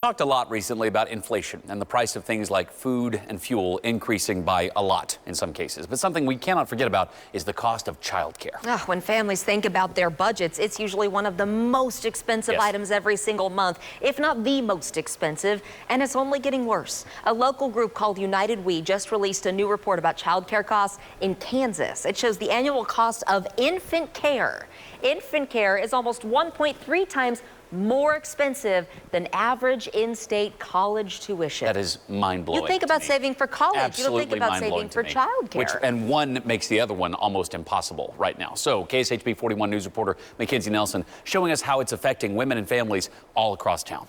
Talked a lot recently about inflation and the price of things like food and fuel increasing by a lot in some cases. But something we cannot forget about is the cost of childcare. When families think about their budgets, it's usually one of the most expensive items every single month, if not the most expensive, and it's only getting worse. A local group called United We just released a new report about childcare costs in Kansas. It shows the annual cost of infant care. Infant care is almost 1.3 times more expensive than average in-state college tuition. That is mind-blowing. You think about saving for college. Absolutely. You don't think about saving for childcare. And one makes the other one almost impossible right now. So KSHB 41 News reporter Mackenzie Nelson showing us how it's affecting women and families all across town.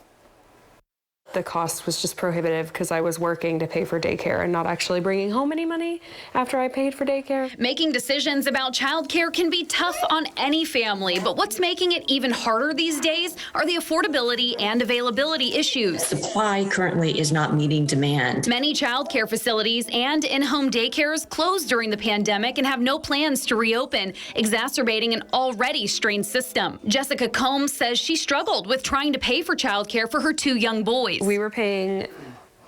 The cost was just prohibitive because I was working to pay for daycare and not actually bringing home any money after I paid for daycare. Making decisions about childcare can be tough on any family, but what's making it even harder these days are the affordability and availability issues. Supply currently is not meeting demand. Many childcare facilities and in-home daycares closed during the pandemic and have no plans to reopen, exacerbating an already strained system. Jessica Combs says she struggled with trying to pay for childcare for her two young boys. We were paying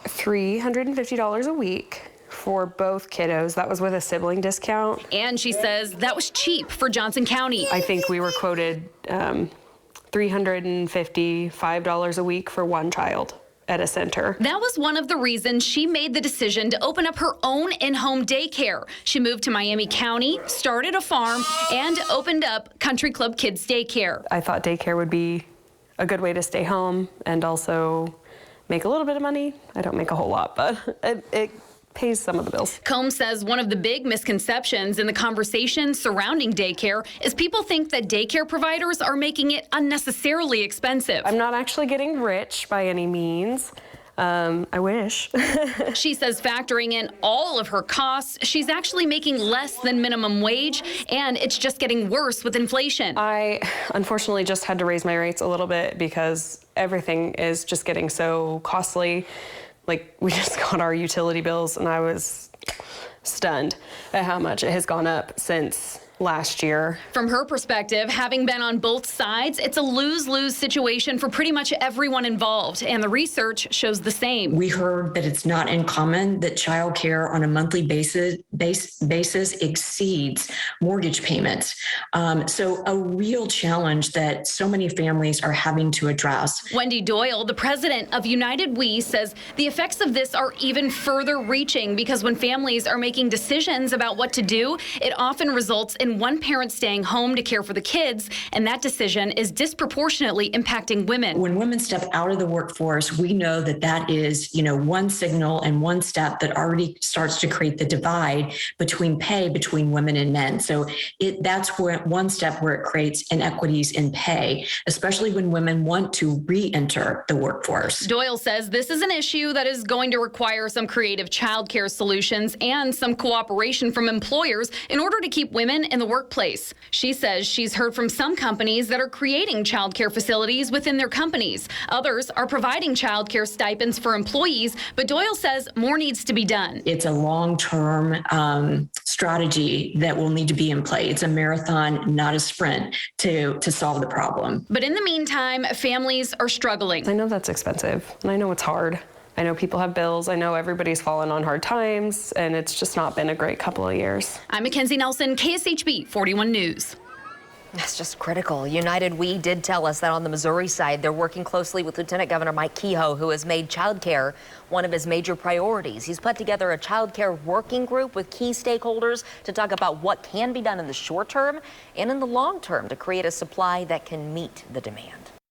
$350 a week for both kiddos. That was with a sibling discount. And she says that was cheap for Johnson County. I think we were quoted $355 a week for one child at a center. That was one of the reasons she made the decision to open up her own in-home daycare. She moved to Miami County, started a farm, and opened up Country Club Kids Daycare. I thought daycare would be a good way to stay home and also make a little bit of money. I don't make a whole lot, but it pays some of the bills. Combs says one of the big misconceptions in the conversation surrounding daycare is people think that daycare providers are making it unnecessarily expensive. I'm not actually getting rich by any means. I wish. She says factoring in all of her costs, she's actually making less than minimum wage, and it's just getting worse with inflation. I unfortunately just had to raise my rates a little bit because everything is just getting so costly. Like, we just got our utility bills and I was stunned at how much it has gone up since last year. From her perspective, having been on both sides, it's a lose-lose situation for pretty much everyone involved, and the research shows the same. We heard that it's not uncommon that childcare on a monthly basis exceeds mortgage payments. So a real challenge that so many families are having to address. Wendy Doyle, the president of United We, says the effects of this are even further reaching because when families are making decisions about what to do, it often results in one parent staying home to care for the kids, and that decision is disproportionately impacting women. When women step out of the workforce, we know that that is, one signal and one step that already starts to create the divide between pay between women and men. So that's where one step where it creates inequities in pay, especially when women want to re-enter the workforce. Doyle says this is an issue that is going to require some creative childcare solutions and some cooperation from employers in order to keep women in the workplace. She says she's heard from some companies that are creating childcare facilities within their companies. Others are providing childcare stipends for employees, but Doyle says more needs to be done. It's a long-term strategy that will need to be in play. It's a marathon, not a sprint, to solve the problem. But in the meantime, families are struggling. I know that's expensive, and I know it's hard. I know people have bills. I know everybody's fallen on hard times, and it's just not been a great couple of years. I'm Mackenzie Nelson, KSHB 41 News. That's just critical. United We did tell us that on the Missouri side, they're working closely with Lieutenant Governor Mike Kehoe, who has made childcare one of his major priorities. He's put together a childcare working group with key stakeholders to talk about what can be done in the short term and in the long term to create a supply that can meet the demand.